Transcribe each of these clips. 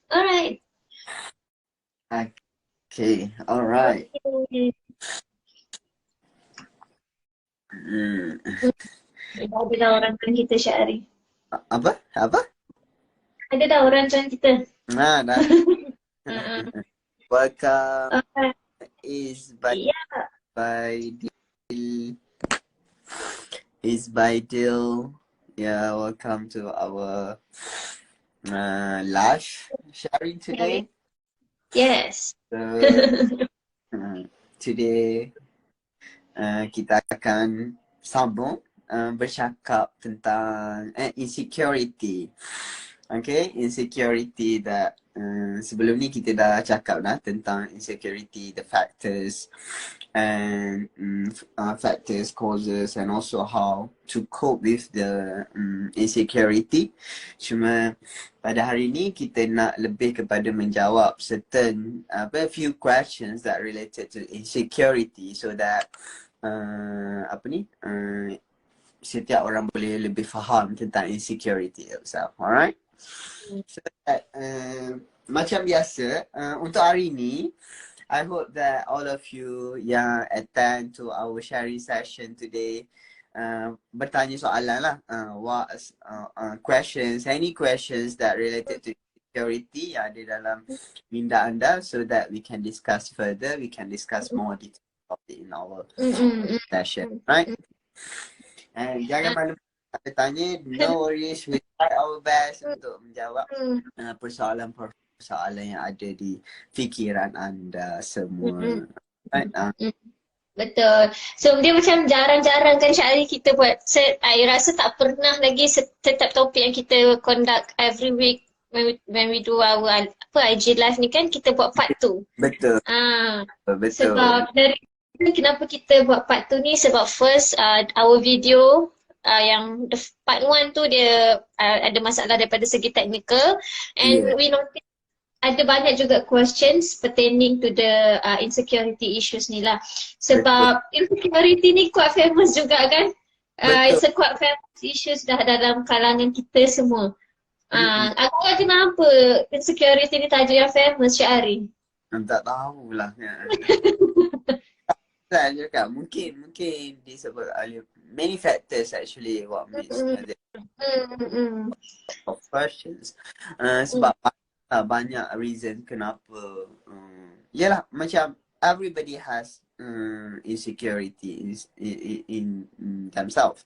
Alright. Okay, alright. Okay. Hmm. Ada dah orang tuan kita Syahri. Apa? Apa? Ada dah orang tuan kita. Nah, dah. Uh-uh. Welcome Alright. is Ya. by Dil. Is by Dil. Yeah, welcome to our live sharing today. Yes. So today kita akan sambung bercakap tentang insecurity. Okay, insecurity that sebelum ni kita dah cakap dah tentang insecurity, the factors and factors, causes and also how to cope with the insecurity. Cuma pada hari ni kita nak lebih kepada menjawab certain few questions that related to insecurity so that setiap orang boleh lebih faham tentang insecurity itself. Alright? So that, macam biasa, untuk hari ni, I hope that all of you yang attend to our sharing session today bertanya soalan lah. What questions, any questions that related to insecurity yang ada dalam minda anda so that we can discuss further, we can discuss more details of it in our session. Right? And jangan malu ada tanya, no worries, we try our best untuk menjawab persoalan-persoalan yang ada di fikiran anda semua. Right? Betul. So dia macam jarang-jarang kan Syahri kita buat set. I rasa tak pernah lagi setiap topik yang kita conduct every week when we do our IG live ni kan kita buat part 2. Betul. Betul. Sebab dari kenapa kita buat part 2 ni sebab first our video yang the part 1 tu dia ada masalah daripada segi technical and we notice ada banyak juga questions pertaining to the insecurity issues ni lah. Sebab insecurity ni quite famous juga kan. It's a quite famous issues dah dalam kalangan kita semua. Agak kenapa insecurity ni tajuk yang famous Syahri? Tak tahulah. Saya cakap mungkin disebut many factors actually what makes the questions. Sebab banyak reason kenapa yalah macam everybody has insecurity in themselves.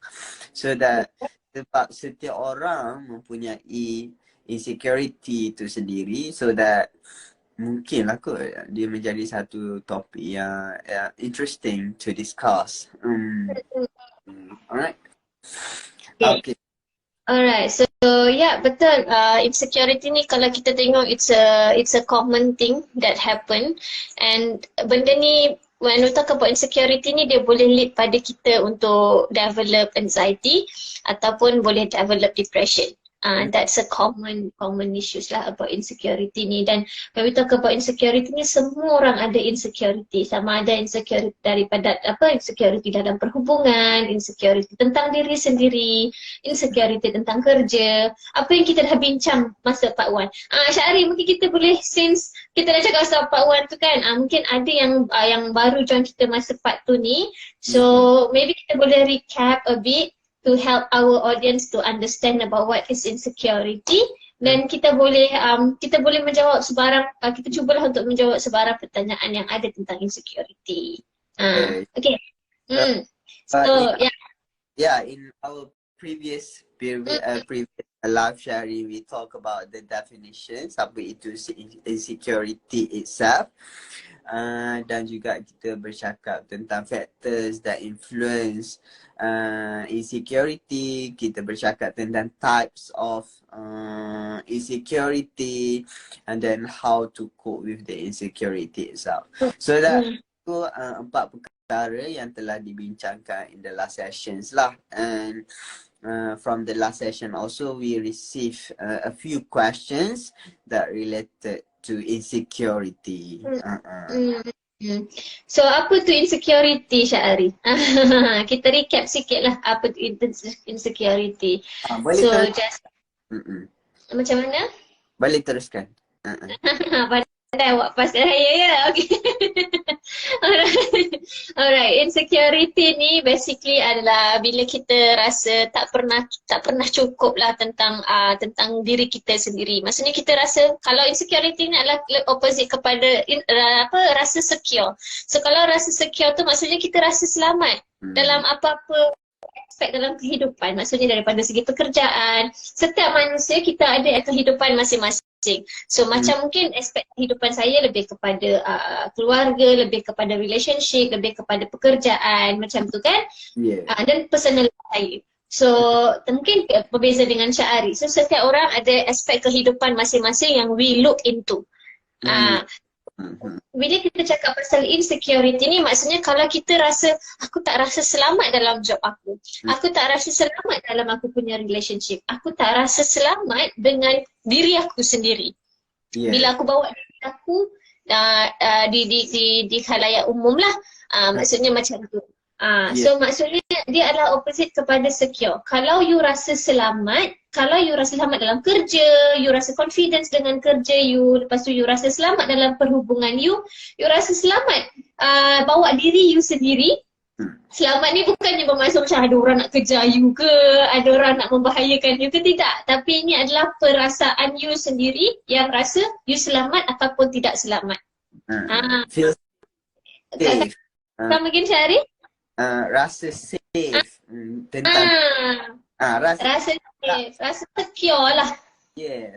So that sebab setiap orang mempunyai insecurity itu sendiri so that mungkinlah kot dia menjadi satu topik yang interesting to discuss. Alright. Okay. Alright, so yeah, betul. Insecurity ni kalau kita tengok it's a common thing that happen and benda ni when we talk about insecurity ni dia boleh lead pada kita untuk develop anxiety ataupun boleh develop depression. That's a common issues lah about insecurity ni dan when we talk about insecurity ni semua orang ada insecurity sama ada insecurity daripada insecurity dalam perhubungan, insecurity tentang diri sendiri, insecurity tentang kerja, apa yang kita dah bincang masa part 1. Syahri mungkin kita boleh since kita dah cakap pasal part 1 tu kan mungkin ada yang baru join kita masa part 2 ni so maybe kita boleh recap a bit to help our audience to understand about what is insecurity dan kita boleh menjawab sebarang kita cubalah untuk menjawab sebarang pertanyaan yang ada tentang insecurity. Okay. So In our previous live sharing we talk about the definitions apa itu insecurity itself. Dan juga kita bercakap tentang factors that influence insecurity, kita bercakap tentang types of insecurity and then how to cope with the insecurity itself. So that itu 4 perkara yang telah dibincangkan in the last sessions lah and from the last session also we received a few questions that related to insecurity. So apa tu insecurity Syahri? Kita recap sikit lah apa tu insecurity. Boleh so terus. just macam mana? Boleh teruskan. Pandai awak pas saya ya. Okay. Alright. Alright. Insecurity ni basically adalah bila kita rasa tak pernah cukup lah tentang diri kita sendiri. Maksudnya kita rasa kalau insecurity ni adalah opposite kepada rasa secure. So kalau rasa secure tu maksudnya kita rasa selamat dalam apa-apa aspek dalam kehidupan. Maksudnya daripada segi pekerjaan, setiap manusia kita ada kehidupan masing-masing. So macam mungkin aspek kehidupan saya lebih kepada keluarga, lebih kepada relationship, lebih kepada pekerjaan, macam tu kan. Dan personal saya. So mungkin berbeza dengan Syahari. So setiap orang ada aspek kehidupan masing-masing yang we look into. Bila kita cakap pasal insecurity ni, maksudnya kalau kita rasa aku tak rasa selamat dalam job aku tak rasa selamat dalam aku punya relationship, aku tak rasa selamat dengan diri aku sendiri. Bila aku bawa diri aku di khalayak umum lah, maksudnya macam tu. So maksudnya dia adalah opposite kepada secure. Kalau you rasa selamat dalam kerja, you rasa confidence dengan kerja you, lepas tu you rasa selamat dalam perhubungan you rasa selamat bawa diri you sendiri. Selamat ni bukannya bermaksud macam ada orang nak kejar you ke, ada orang nak membahayakan you ke, tidak. Tapi ini adalah perasaan you sendiri yang rasa you selamat ataupun tidak selamat. Feel safe. Mungkin Syahri? Rasa safe tentang rasa safe, rasa secure lah.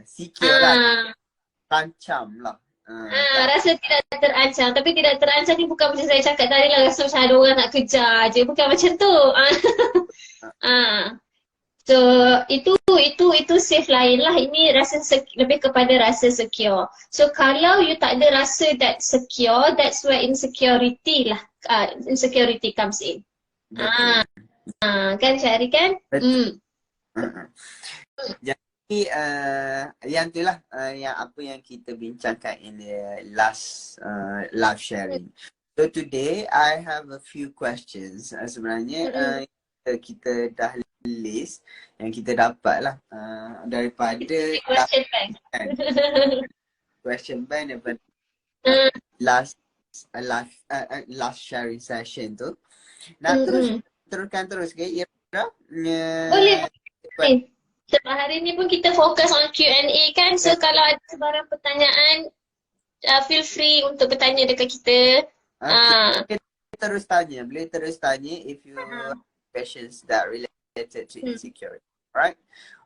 Secure lah. Terancam lah. Rasa tidak terancam. Tapi tidak terancam ni bukan macam saya cakap tadi lah, rasa macam ada orang nak kejar je. Bukan macam tu. So itu safe lain lah. Ini rasa lebih kepada rasa secure. So kalau you tak ada rasa that secure, that's where insecurity lah. Insecurity comes in. Kan Syahri kan? Jadi yang tu lah yang apa yang kita bincangkan in the last live sharing. So today I have a few questions. Sebenarnya kita dah list yang kita dapat lah daripada question bank daripada last sharing session tu. Nak terus ke Ira? Boleh. Sebab hari ni pun kita fokus on Q&A kan. So kalau ada sebarang pertanyaan, feel free untuk bertanya dekat kita. Boleh terus tanya if you have questions that related to insecurity. Alright?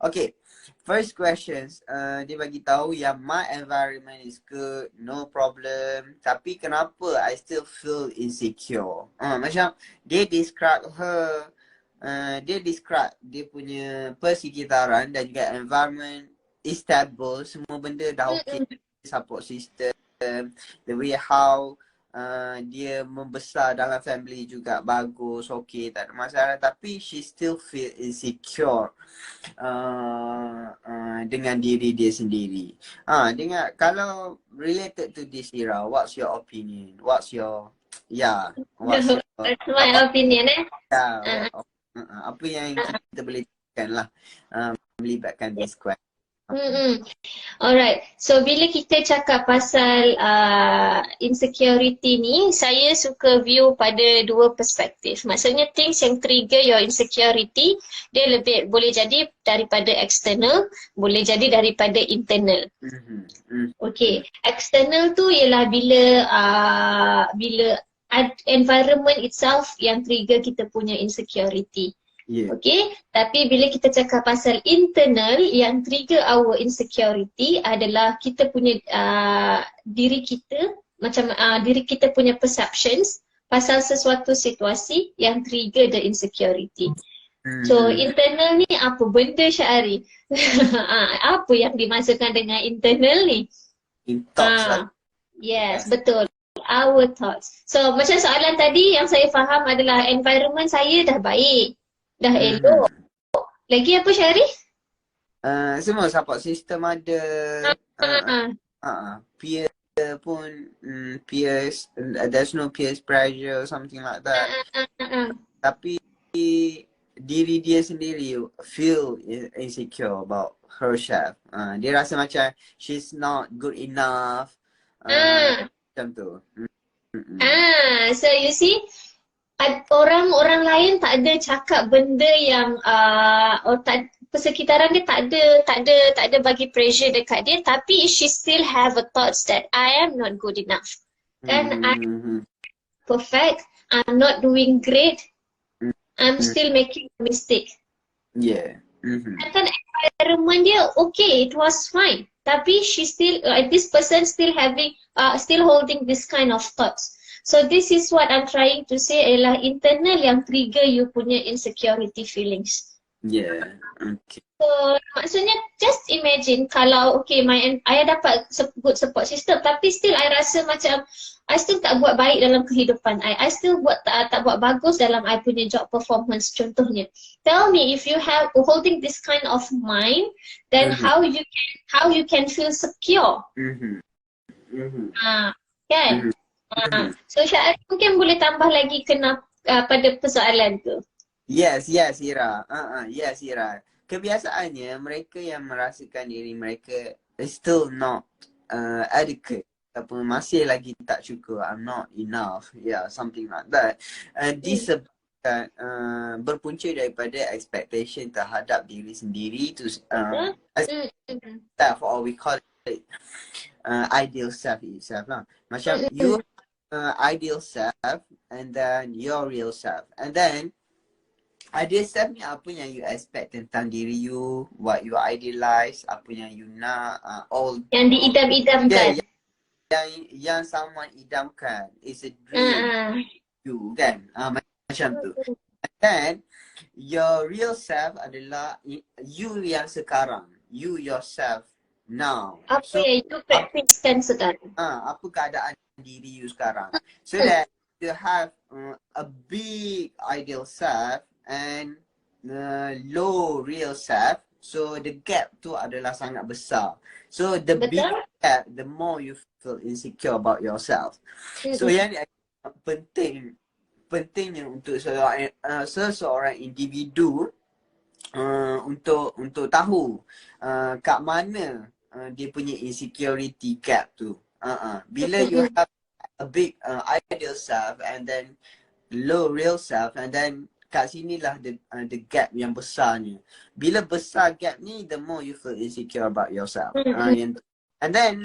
Okay. First questions, dia bagi tahu yang my environment is good, no problem. Tapi kenapa I still feel insecure? Macam dia describe dia punya persekitaran dan juga environment is stable, semua benda dah okay, support system, the way how dia membesar dalam family juga bagus, okay, tak ada masalah. Tapi she still feel insecure dengan diri dia sendiri. Kalau related to this Ira, what's your opinion? What's my opinion apa yang kita boleh cakapkan lah melibatkan this question. Alright, so bila kita cakap pasal insecurity ni, saya suka view pada dua perspektif. Maksudnya things yang trigger your insecurity, dia lebih boleh jadi daripada external, boleh jadi daripada internal. Okay, external tu ialah bila environment itself yang trigger kita punya insecurity. Okay, tapi bila kita cakap pasal internal, yang trigger our insecurity adalah kita punya diri kita, macam diri kita punya perceptions pasal sesuatu situasi yang trigger the insecurity. So internal ni apa benda Syahri? Apa yang dimaksudkan dengan internal ni? Yes, betul. Our thoughts. So macam soalan tadi yang saya faham adalah environment saya dah baik, dah elok. Lagi apa Syahri? Semua support system ada. Peer pun peers, there's no peers pressure or something like that. Tapi diri dia sendiri feel insecure about herself. Dia rasa macam she's not good enough. Ah, Macam tu. so you see, orang-orang lain tak ada cakap benda yang persekitaran dia tak ada bagi pressure dekat dia, tapi she still have a thoughts that I am not good enough. Kan, I'm perfect, I'm not doing great, I'm still making a mistake. Yeah. Kan environment dia okay, it was fine, tapi she still this person still having still holding this kind of thoughts. So this is what I'm trying to say ialah internal yang trigger you punya insecurity feelings. Yeah. Okay. So maksudnya just imagine kalau okay I dapat good support system, tapi still I rasa macam I still tak buat baik dalam kehidupan I still tak buat bagus dalam I punya job performance contohnya. Tell me, if you have holding this kind of mind, then how you can feel secure. Kan? So Syahid mungkin boleh tambah lagi pada persoalan tu. Yes, Ira. Yes, Ira. Kebiasaannya mereka yang merasakan diri mereka is still not adequate ataupun masih lagi tak cukup, I'm not enough, something like that. Disebabkan berpunca daripada expectation terhadap diri sendiri tu self, or we call it ideal self itself lah. Macam you ideal self and then your real self, and then ideal self ni apa yang you expect tentang diri you, what you idealize, apa yang you nak, all yang diidam-idamkan. Yang someone idamkan is a dream you kan, macam tu. And then your real self adalah you yang sekarang, you yourself now. Apa yang you praktiskan sekarang. Apa keadaan diri you sekarang, so that you have a big ideal self and low real self. So the gap tu adalah sangat besar. So the bigger gap, the more you feel insecure about yourself. So yang ni pentingnya untuk seseorang individu untuk tahu kat mana dia punya insecurity gap tu. Bila you have a big ideal self and then low real self, and then kat sinilah the gap yang besarnya. Bila besar gap ni, the more you feel insecure about yourself. And then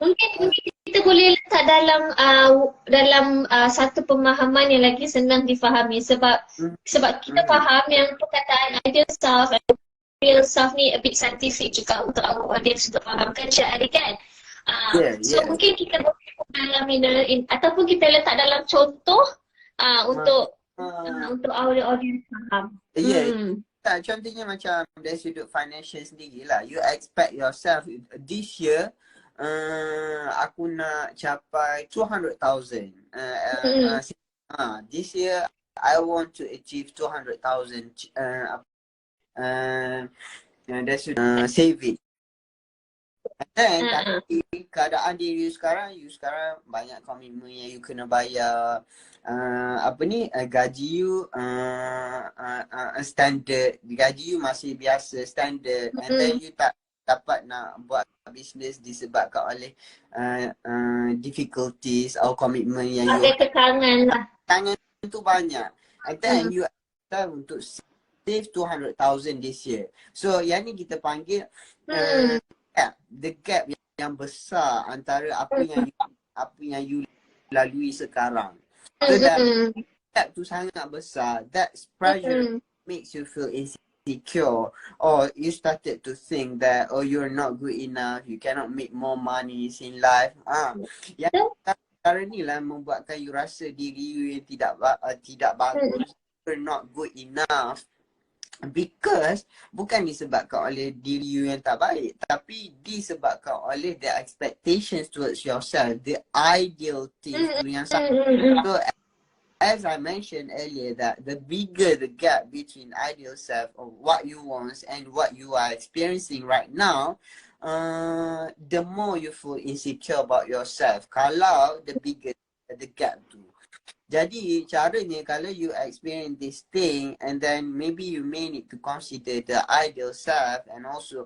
mungkin kita boleh letak dalam satu pemahaman yang lagi senang difahami, sebab kita faham yang perkataan ideal self and real self ni a bit scientific juga untuk our audience untuk fahamkan Syahid kan. So mungkin kita boleh dalam ataupun kita letak dalam contoh untuk our audience faham. Contohnya macam dari sudut financial sendirilah. You expect yourself this year aku nak capai 200,000. This year I want to achieve 200,000 dari sudut saving. And then tapi keadaan diri you sekarang banyak komitmen yang you kena bayar. Gaji you standard, gaji you masih biasa standard, and then you tak dapat nak buat bisnes disebabkan oleh difficulties atau komitmen yang you ada tekangan lah. Tekangan tu banyak. And then you have untuk save 200,000 this year. So yang ni kita panggil the gap yang besar antara apa yang you lalui sekarang. So that gap tu sangat besar. That pressure makes you feel insecure, or you started to think that you're not good enough, you cannot make more money in life. Yang cara ni lah membuatkan you rasa diri you yang tidak bagus, you're not good enough. Because bukan disebabkan oleh diri you yang tak baik, tapi disebabkan oleh the expectations towards yourself, the ideal things yang sangat. So as I mentioned earlier, that the bigger the gap between ideal self or what you want and what you are experiencing right now, the more you feel insecure about yourself. Kalau the bigger the gap tu. Jadi caranya kalau you experience this thing and then maybe you may need to consider the ideal self and also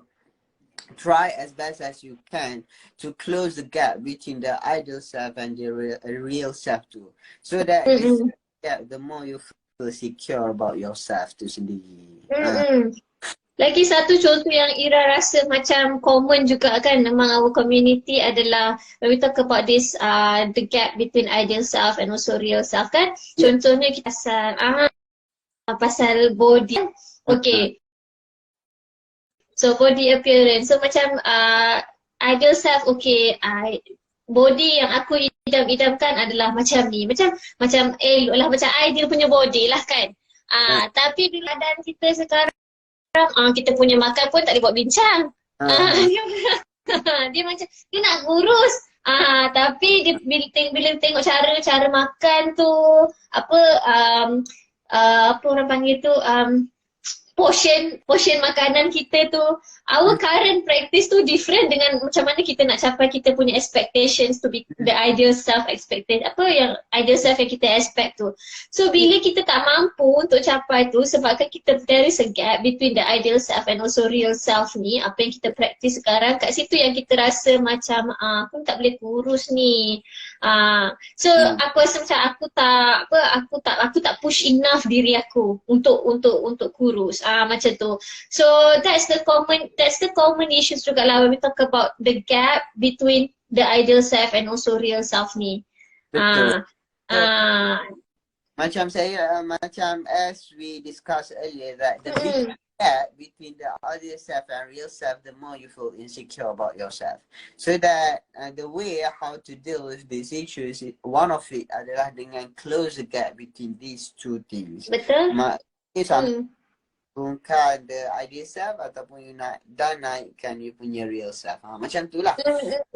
try as best as you can to close the gap between the ideal self and the real self too. So that this gap, the more you feel secure about yourself tu sendiri. Lagi satu contoh yang Ira rasa macam common juga kan among our community adalah when we talk about this the gap between ideal self and also real self kan. Contohnya kita pasal body. Okay. So body appearance. So macam ideal self, okay, body yang aku idam-idamkan adalah macam ni. Macam elok lah, macam ideal punya body lah kan. Tapi bila keadaan kita sekarang, kita punya makan pun tak boleh buat bincang. Dia macam, dia nak kurus. Tapi dia, bila tengok cara makan tu, apa orang panggil tu, portion makanan kita tu, our current practice tu different dengan macam mana kita nak capai kita punya expectations to be the ideal self expected, apa yang ideal self yang kita expect tu. So bila kita tak mampu untuk capai tu sebabkan kita there is a gap between the ideal self and also real self ni, apa yang kita practice sekarang, kat situ yang kita rasa macam aku tak boleh kurus ni. So aku rasa macam aku tak push enough diri aku untuk kurus. Macam tu. So that's the common issues juga lah when we talk about the gap between the ideal self and also real self ni. Betul. Macam as we discussed earlier that the big gap between the ideal self and real self, the more you feel insecure about yourself. So that the way how to deal with these issues, one of it adalah dengan close the gap between these two things. Betul. Bukan the ideal self ataupun you naikkan you punya real self. Macam tu lah. Tapi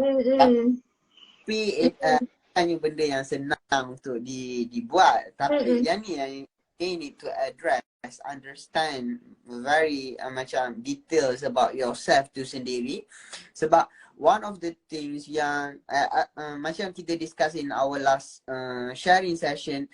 hanya benda yang senang untuk dibuat. Tapi yang ni yang they need to address, understand very macam details about yourself tu sendiri. Sebab one of the things yang macam kita discuss in our last sharing session,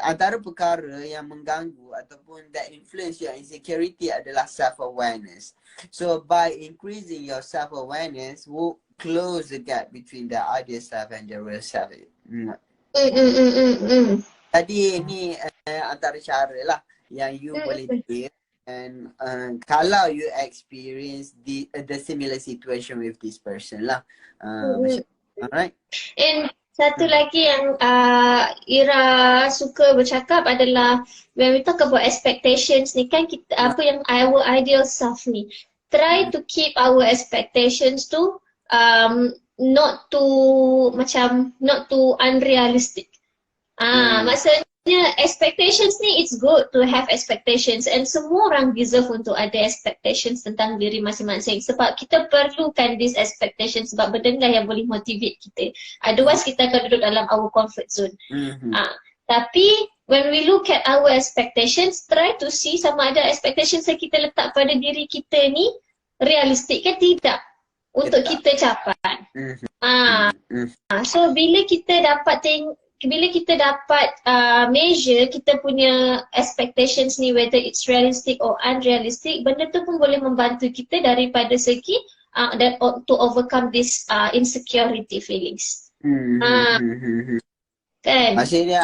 antara perkara yang mengganggu ataupun that influence your insecurity adalah self-awareness. So by increasing your self-awareness will close the gap between the ideal self and the real self. Jadi ni antara cara lah yang you boleh do. And kalau you experience the similar situation with this person lah. Alright. And satu lagi yang Ira suka bercakap adalah when we talk about expectations ni kan kita, apa yang our ideal self ni, try to keep our expectations tu not too unrealistic. Maksudnya expectations ni, it's good to have expectations and semua orang deserve untuk ada expectations tentang diri masing-masing sebab kita perlukan this expectations sebab benda yang boleh motivate kita. Otherwise kita akan duduk dalam our comfort zone. Tapi when we look at our expectations, try to see sama ada expectations yang kita letak pada diri kita ni realistik ke tidak untuk kita capai. So bila kita dapat measure kita punya expectations ni, whether it's realistic or unrealistic, benda tu pun boleh membantu kita daripada segi to overcome this insecurity feelings. Kan? Maksudnya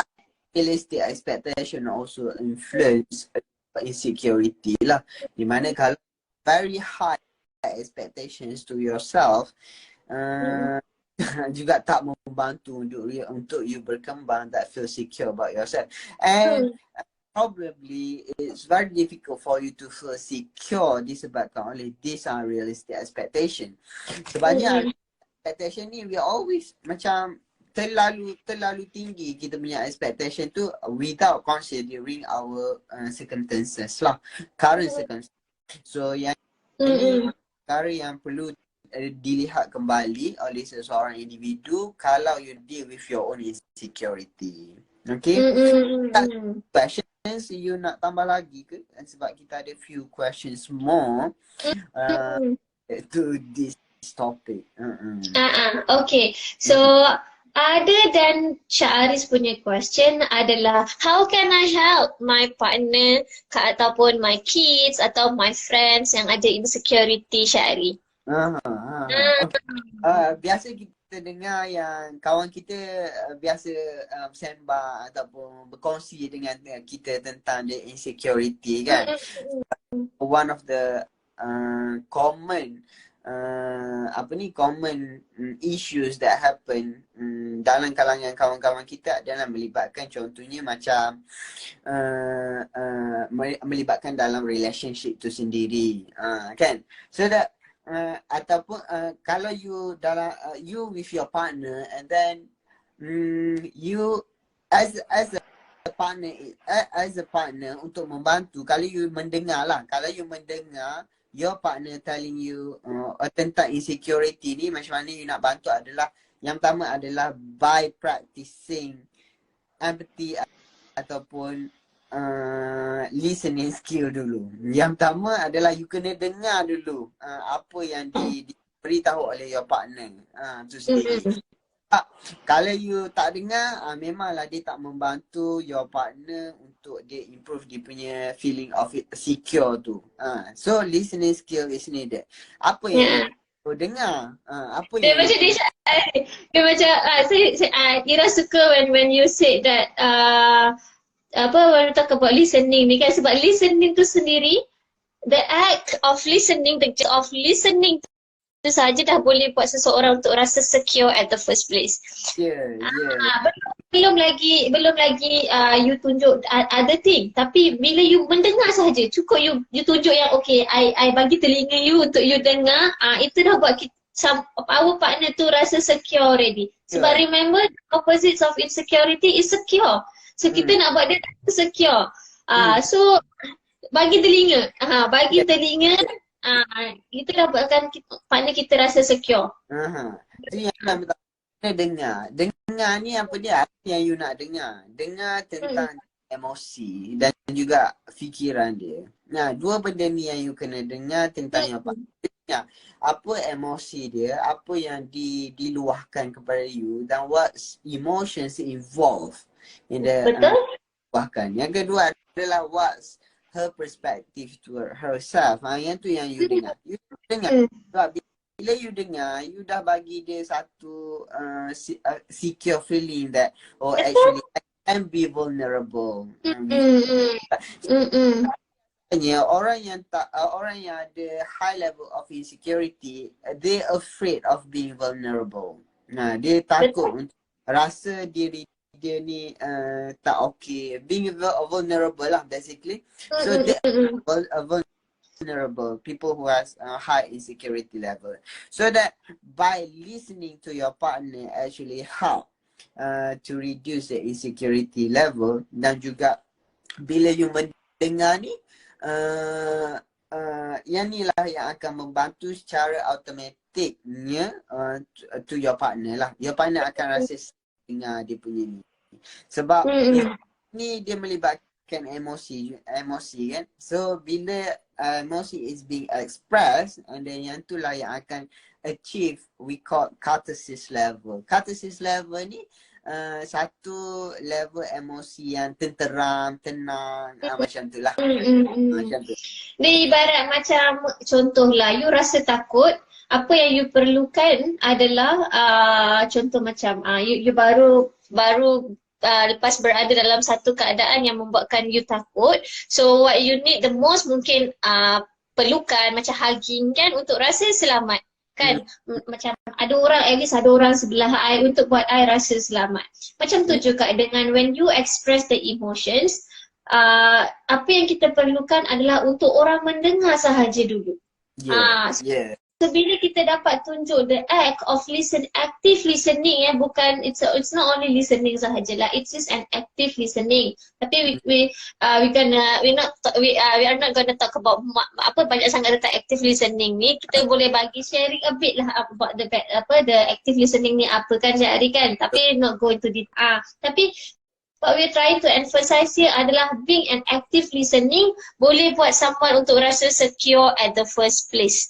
realistic expectation also influence insecurity lah. Di mana kalau very high expectations to yourself, juga tak membantu untuk you berkembang, that feel secure about yourself. And probably it's very difficult for you to feel secure disebabkan oleh this unrealistic expectation. Sebabnya expectation ni we always macam terlalu tinggi kita punya expectation tu without considering our circumstances lah, current circumstances. So yang ini perkara yang perlu dilihat kembali oleh seseorang individu kalau you deal with your own insecurity. Okay? Questions you nak tambah lagi ke? Sebab kita ada few questions more to this topic. Okay. So Other than Syahris punya question adalah how can I help my partner ataupun my kids atau my friends yang ada insecurity, Syahri? Okay. Biasa kita dengar yang kawan kita biasa sembang ataupun berkongsi dengan kita tentang the insecurity kan. One of the common common issues that happen dalam kalangan kawan-kawan kita adalah melibatkan contohnya macam melibatkan dalam relationship tu sendiri kan. So that ataupun kalau you dalam you with your partner and then you as a partner untuk membantu, kalau you mendengar your partner telling you tentang insecurity ni, macam mana you nak bantu adalah yang pertama adalah by practicing empathy ataupun listening skill dulu. Yang pertama adalah you kena dengar dulu apa yang diberitahu oleh your partner tu sendiri. Kalau you tak dengar, memanglah dia tak membantu your partner untuk dia improve dia punya feeling of secure tu. So listening skill is needed. Apa yang you dengar? Apa dia yang macam dia macam Ira suka when you say that when we talk about listening ni kan, sebab listening tu sendiri, the act of listening, the job of listening tu saja dah boleh buat seseorang untuk rasa secure at the first place. Belum lagi you tunjuk other thing, tapi bila you mendengar sahaja, cukup you tunjuk yang okay, I bagi telinga you untuk you dengar, itu dah buat our partner tu rasa secure already. Sebab remember, the opposites of insecurity is secure. So kita nak buat dia secure. So bagi telinga, telinga, itu dah buatkan partner kita rasa secure. Itu yang kita dengar. Dengar ni apa dia? Apa yang you nak dengar? Dengar tentang emosi dan juga fikiran dia. Nah, dua benda ni yang you kena dengar tentang yang partner. Apa emosi dia, apa yang diluahkan kepada you, dan what emotions involved in the bahkan. Yang kedua adalah what's her perspective toward herself. Yang tu yang you dengar. You dengar. Sebab bila you dengar, you dah bagi dia satu secure feeling that actually I can be vulnerable. Orang yang ada high level of insecurity, they afraid of being vulnerable. Nah, dia takut untuk rasa diri dia ni tak okay, being vulnerable lah basically. So they are vulnerable people who has high insecurity level. So that by listening to your partner actually help to reduce the insecurity level, dan juga bila you mendengar ni yang ni lah yang akan membantu secara automatiknya to your partner lah. Your partner akan rasa dengar dia punya ni. Sebab ni dia melibatkan emosi kan. So bila emosi is being expressed, and then yang tu lah yang akan achieve we call catharsis level. Catharsis level ni satu level emosi yang tenteram, tenang, macam tu lah. Macam tu. Dia ibarat macam contohlah, you rasa takut, apa yang you perlukan adalah contoh macam you baru lepas berada dalam satu keadaan yang membuatkan you takut. So what you need the most mungkin perlukan macam hugging kan, untuk rasa selamat kan. Macam ada orang, at least ada orang sebelah I untuk buat I rasa selamat. Macam tu juga dengan when you express the emotions, apa yang kita perlukan adalah untuk orang mendengar sahaja dulu. So bila kita dapat tunjuk the act of active listening, bukan it's not only listening sahajalah, it is an active listening. Tapi we are not gonna talk about banyak sangat tentang active listening ni. Kita boleh bagi sharing a bit lah about the active listening ni apa kan Jari kan. Tapi not go into detail. Tapi what we're trying to emphasize here adalah being an active listening boleh buat someone untuk rasa secure at the first place.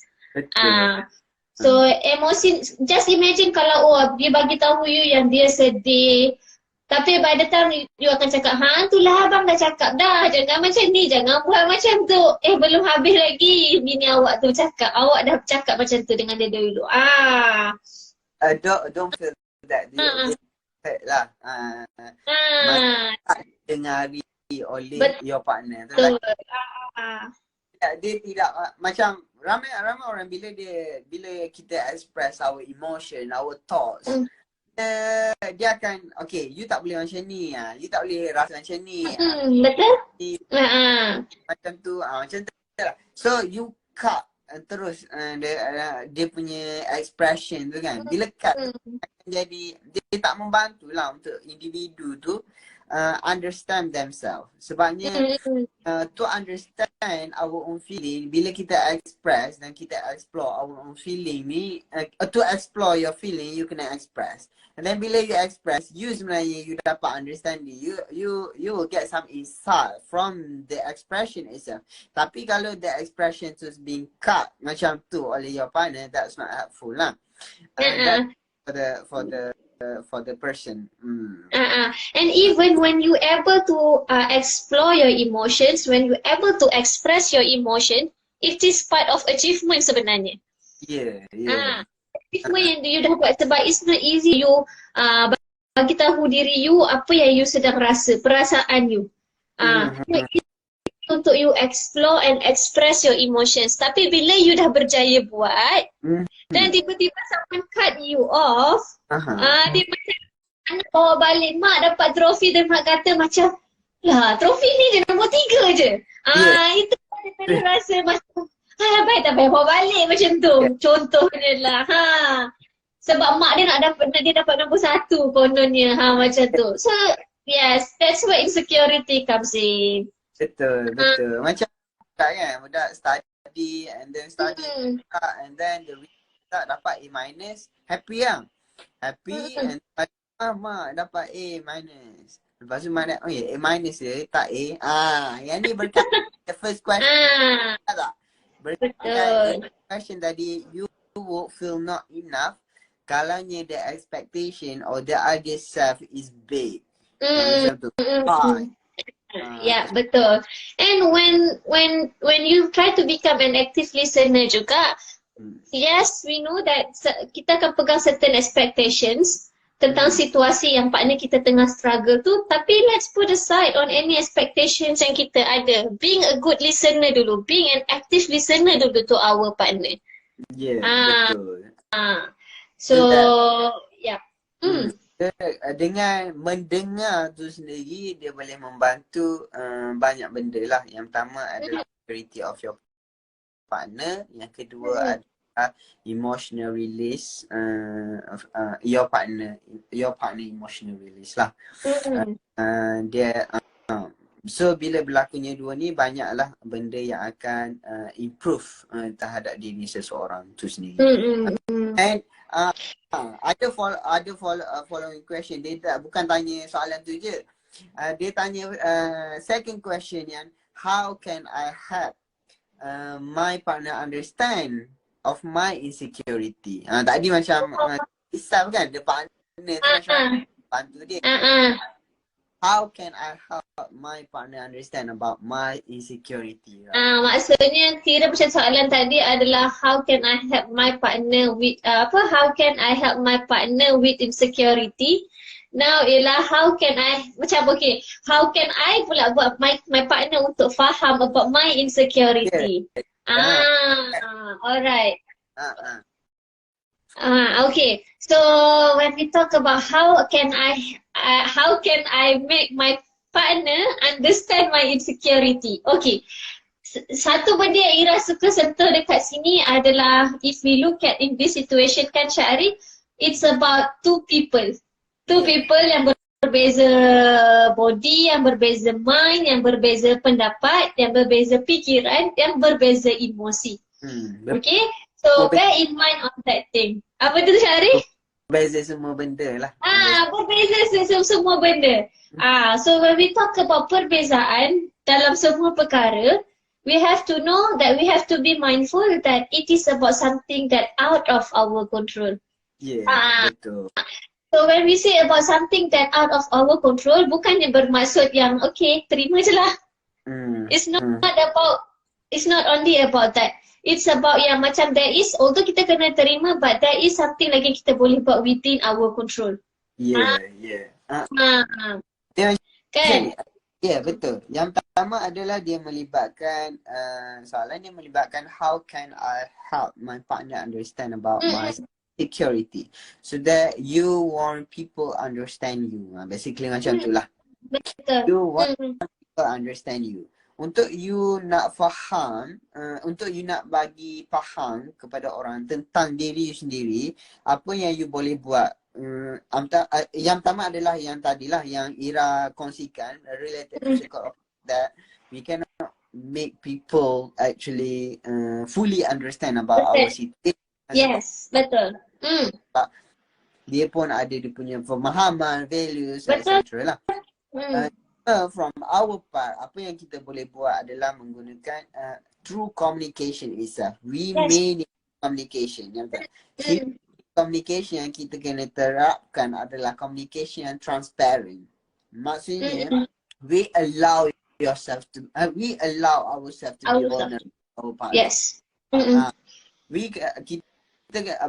So emosi, just imagine kalau dia bagi tahu you yang dia sedih, tapi by the time you akan cakap, itulah abang dah cakap dah, jangan macam ni, jangan buat macam tu. Belum habis lagi bini awak tu cakap, awak dah cakap macam tu dengan dia dulu. Don't feel that dia hurt lah. Ah, Dengari oleh betul. your partner tu lah. Ah, Dia tidak macam ramai orang bila kita express our emotion, our thoughts, dia akan okay, you tak boleh macam ni, you tak boleh rasa macam ni, betul. macam tu, macam tu lah. So you cut terus dia punya expression tu kan. Bila cut akan jadi dia tak membantu lah untuk individu tu understand themselves. Sebabnya to understand our own feeling, bila kita express dan kita explore our own feeling ni, to explore your feeling, you kena express. And then bila you express, you sebenarnya you dapat understanding. You will get some insight from the expression itself. Tapi kalau the expression is being cut macam tu oleh your partner, that's not helpful lah. That's for the person. And even when you able to explore your emotions, when you able to express your emotion, it is part of achievement sebenarnya. Yeah. Achievement yang you dapat, sebab it's not easy you bagi tahu diri you apa yang you sedang rasa, perasaan you. Untuk you explore and express your emotions. Tapi bila you dah berjaya buat, dan tiba-tiba someone cut you off, dia macam anak bawa balik, mak dapat trofi dan mak kata macam, lah trofi ni je nombor 3 je. Itu dia kena rasa macam, baik tak payah bawa balik macam tu. Contohnya lah. Sebab mak dia dia dapat nombor 1 kononnya. Macam tu. So yes, that's where insecurity comes in. Betul. Macam budak kan, budak study and then and then the result dapat A minus, happy lah. Happy and mak dapat A minus. Lepas tu mak A minus je, tak A. Yang ni berkaitan the first question. Tak? Berkaitan question tadi, you would feel not enough kalaunya the expectation or the ideal self is big. Macam tu. Yeah, betul. And when you try to become an active listener juga, yes, we know that kita akan pegang certain expectations tentang situasi yang partner kita tengah struggle tu, tapi let's put aside on any expectations yang kita ada. Being a good listener dulu, being an active listener dulu to our partner. Yeah, betul. So, yeah. Dengan mendengar tu sendiri, dia boleh membantu banyak benda lah. Yang pertama adalah security of your partner. Yang kedua adalah emotional release your partner emotional release lah. So bila berlakunya dua ni, banyaklah benda yang akan improve terhadap diri seseorang tu sendiri. And ada following question. Dia bukan tanya soalan tu je. Dia tanya second question yang, how can I help my partner understand of my insecurity? Tadi macam kisah kan, dia partner tu macam bantu dia. How can I help my partner understand about my insecurity? Maksudnya kira macam soalan tadi adalah how can I help my partner with how can I help my partner with insecurity? Now ialah how can I how can I pula buat my partner untuk faham about my insecurity? Alright. Okay. So when we talk about how can I make my partner understand my insecurity? Okay. Satu benda yang Ira suka sentuh dekat sini adalah, if we look at in this situation kan Syahri, it's about two people. Two people yang berbeza body, yang berbeza mind, yang berbeza pendapat, yang berbeza pikiran, yang berbeza emosi. Okay? So bear in mind on that thing. Apa tu Syahri? Berbeza semua benda lah. Berbeza semua benda. So when we talk about perbezaan dalam semua perkara, we have to know that we have to be mindful that it is about something that out of our control. Yeah, betul. So when we say about something that out of our control, bukannya bermaksud yang okay, terima je lah. It's not about, it's not only about that. It's about yang macam there is, although kita kena terima, but there is something lagi kita boleh buat within our control. Yeah. Dia Kan? Ya, betul. Yang pertama adalah dia melibatkan soalan dia melibatkan how can I help my partner understand about my security so that you want people understand you. Basically macam itulah. Betul. You want people understand you. Untuk you nak faham, untuk you nak bagi faham kepada orang tentang diri you sendiri, apa yang you boleh buat. Yang pertama adalah yang tadilah yang Ira kongsikan related to psychology, that we cannot make people actually fully understand about our situation. Yes, betul. Dia pun ada dia punya pemahaman, values, Betul. etc. lah. From our part, apa yang kita boleh buat adalah menggunakan true communication itself. We may need communication. Communication yang kita kena terapkan adalah communication yang transparent. Maksudnya, we allow ourselves to be vulnerable. Yes. Kita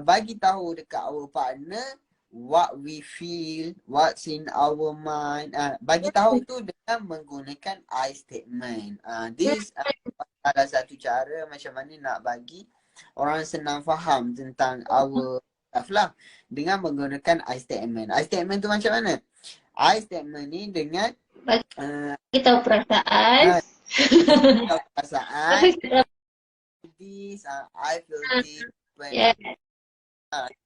bagi tahu dekat our partner what we feel, what's in our mind. Bagi tahu tu dengan menggunakan I statement. This adalah satu cara macam mana nak bagi orang senang faham tentang our stuff lah. Dengan menggunakan I statement. I statement tu macam mana? I statement ni dengan kita perasaan. This, I feel this.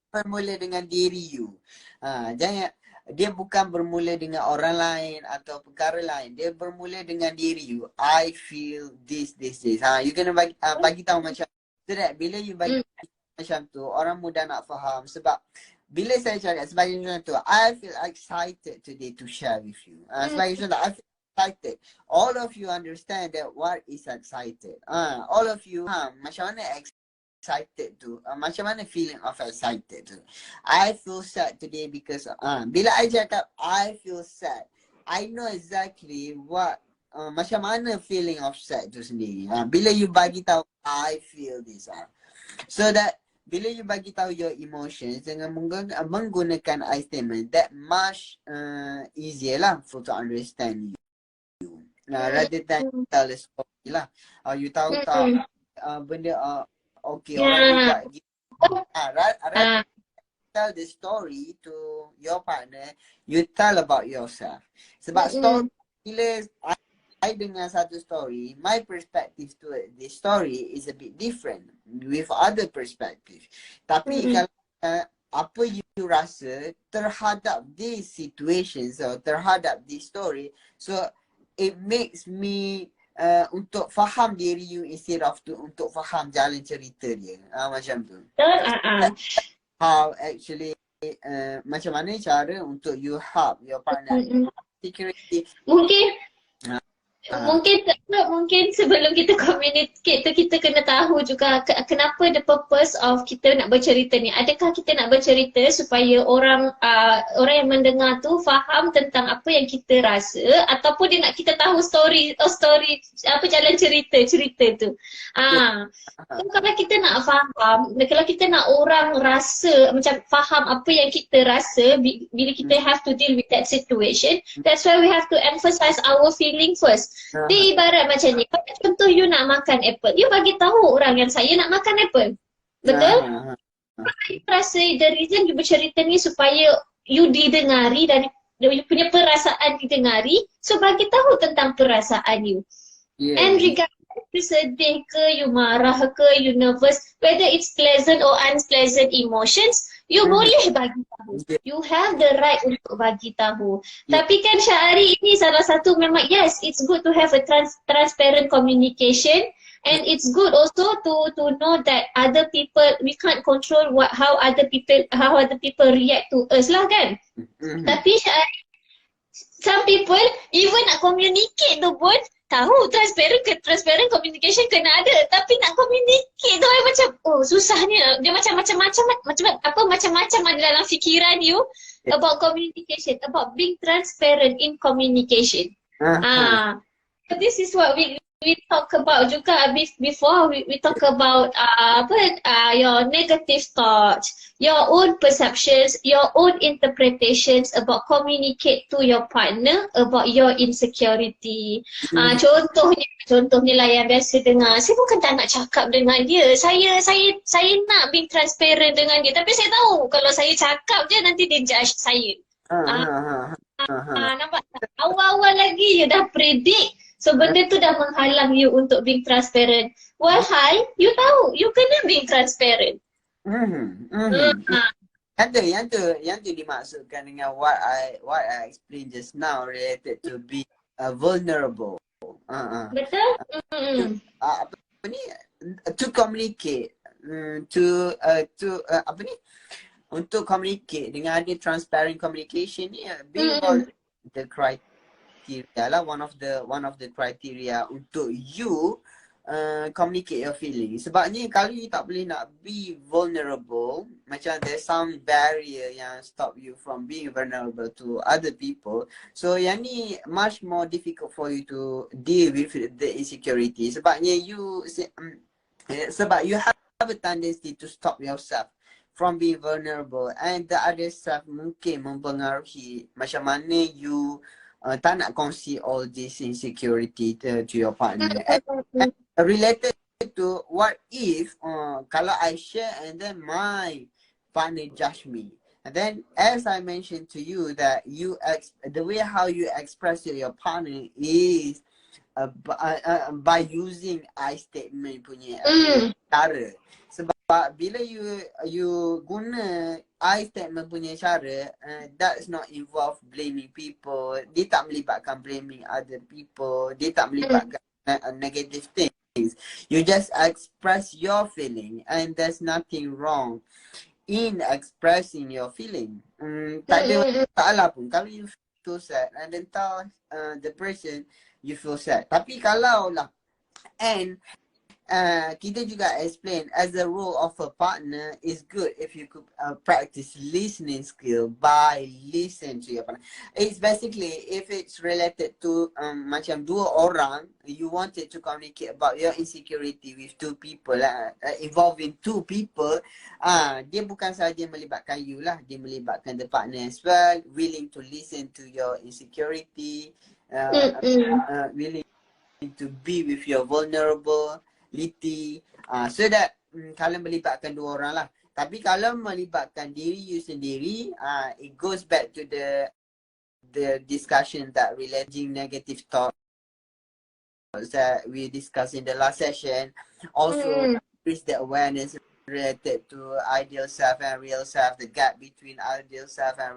Bermula dengan diri you. Jangan, dia bukan bermula dengan orang lain atau perkara lain. Dia bermula dengan diri you. I feel this. You kena bagi tahu macam so that bila you bagi macam tu, orang mudah nak faham. Sebab bila saya cakap sebagai contoh, I feel excited today to share with you. Sebagai contoh, I feel excited. All of you understand that what is excited. All of you, macam mana excited tu, macam mana feeling of excited tu. I feel sad today because bila I cakap I feel sad, I know exactly what macam mana feeling of sad tu sendiri. Bila you bagi tahu I feel this, so that bila you bagi tahu your emotions dengan menggunakan I statement, that much easier lah for to understand you. Rather than tell the story lah. You tahu tak benda okay, orang buat gitu. Rather tell the story to your partner, you tell about yourself. Sebab story, bila I dengar satu story, my perspective to the story is a bit different with other perspective. Tapi kalau apa you rasa terhadap these situations or terhadap this story, so it makes me untuk faham diri you instead of untuk faham jalan cerita dia. Macam tu. How actually macam mana cara untuk you help your partner security. Mungkin sebelum kita communicate tu, kita kena tahu juga kenapa the purpose of kita nak bercerita ni. Adakah kita nak bercerita supaya orang yang mendengar tu faham tentang apa yang kita rasa, ataupun dia nak kita tahu story apa jalan cerita tu. So, kalau kita nak faham, kalau kita nak orang rasa macam faham apa yang kita rasa bila kita have to deal with that situation, that's why we have to emphasize our feeling first. Dia ibarat macam ni. Contoh you nak makan apple, you bagi tahu orang yang saya nak makan apple. Betul? You rasa the reason you bercerita ni supaya you didengari dan you punya perasaan didengari. So bagi tahu tentang perasaan you. And regardless you sedih ke, you marah ke, you nervous, whether it's pleasant or unpleasant emotions, you boleh bagi tahu. You have the right untuk bagi tahu. Tapi kan Syahari, ini salah satu memang, yes, it's good to have a transparent communication, and it's good also to know that other people, we can't control how other people react to us lah kan. Tapi Syahari, some people even nak communicate tu pun tahu transparent communication kena ada, tapi nak communicate tu macam susahnya. Dia macam-macam ada dalam fikiran you about communication, about being transparent in communication. So this is what we talk about juga before we talk about your negative thoughts, your own perceptions, your own interpretations about communicate to your partner about your insecurity. Contohnya lah yang biasa dengar, saya bukan tak nak cakap dengan dia, saya nak being transparent dengan dia, tapi saya tahu kalau saya cakap je nanti dia judge saya. Nampak tak? Awal-awal lagi you dah predict. So benda tu dah menghalang you untuk being transparent. Walhal, you tahu, you kena being transparent. Yang tu dimaksudkan dengan what I explained just now related to be vulnerable. Betul? Apa ni? To communicate, untuk communicate dengan ada transparent communication ni, being the criteria lah, one of the criteria untuk you communicate your feelings. Sebabnya kalau you tak boleh nak be vulnerable, macam there's some barrier yang stop you from being vulnerable to other people. So yang ni much more difficult for you to deal with the insecurity. Sebabnya sebab you have a tendency to stop yourself from being vulnerable, and the other self mungkin mempengaruhi macam mana you tak nak kongsi all this insecurity to your partner. And related to what if kalau I share and then my partner judge me. And then as I mentioned to you that the way how you express to your partner is by using I statement punya cara. Sebab bila you guna I statement punya cara, that's not involve blaming people. Dia tak melibatkan blaming other people. Dia tak melibatkan negative things. You just express your feeling, and there's nothing wrong in expressing your feeling. Tak ada masalah pun kalau you feel sad and then tell the person you feel sad. Tapi kalau lah, and kita juga explain as a role of a partner, is good if you could practice listening skill by listen to your partner. It's basically if it's related to macam dua orang, you wanted to communicate about your insecurity with two people, involving two people, dia bukan saja melibatkan you lah, dia melibatkan the partner as well, willing to listen to your insecurity, willing to be with your vulnerability, so that kalau melibatkan dua orang lah. Tapi kalau melibatkan diri you sendiri, it goes back to the discussion that relating negative thoughts that we discussed in the last session. Also increase the awareness related to ideal self and real self, the gap between ideal self and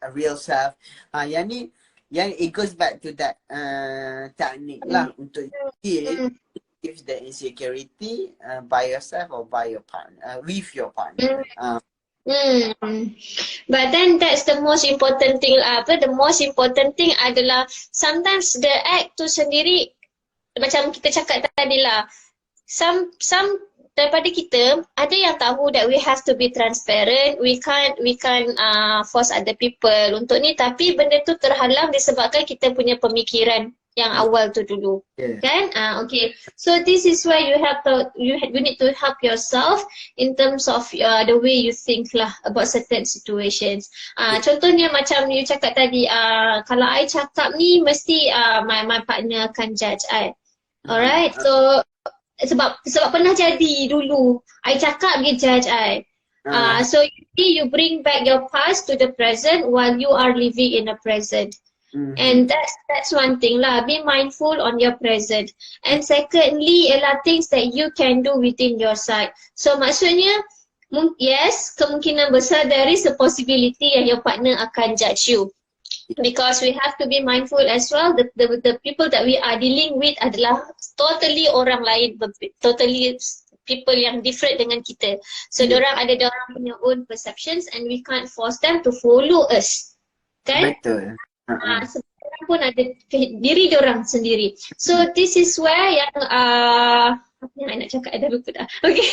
real self. Yang it goes back to that technique lah untuk deal with the insecurity by yourself or by your partner, with your partner. But then that's the most important thing. The most important thing adalah sometimes the act tu sendiri, macam kita cakap tadi lah, some daripada kita ada yang tahu that we have to be transparent, we can't force other people untuk ni, tapi benda tu terhalang disebabkan kita punya pemikiran yang awal tu dulu, kan? Okay. So this is where you need to help yourself in terms of the way you think lah about certain situations. Contohnya macam you cakap tadi, kalau I cakap ni mesti my partner akan judge I. Alright, so sebab pernah jadi dulu, I cakap dia judge I. So you bring back your past to the present while you are living in the present. And that's one thing lah. Be mindful on your present. And secondly, ialah things that you can do within your side. So maksudnya, yes, kemungkinan besar there is a possibility yang your partner akan judge you. Because we have to be mindful as well. The people that we are dealing with adalah totally orang lain, totally people yang different dengan kita. So dorang ada dorang punya own perceptions and we can't force them to follow us. Kan? Betul. pun ada diri diorang sendiri. So this is where yang apa yang I nak cakap, I dah lupa dah. Okay.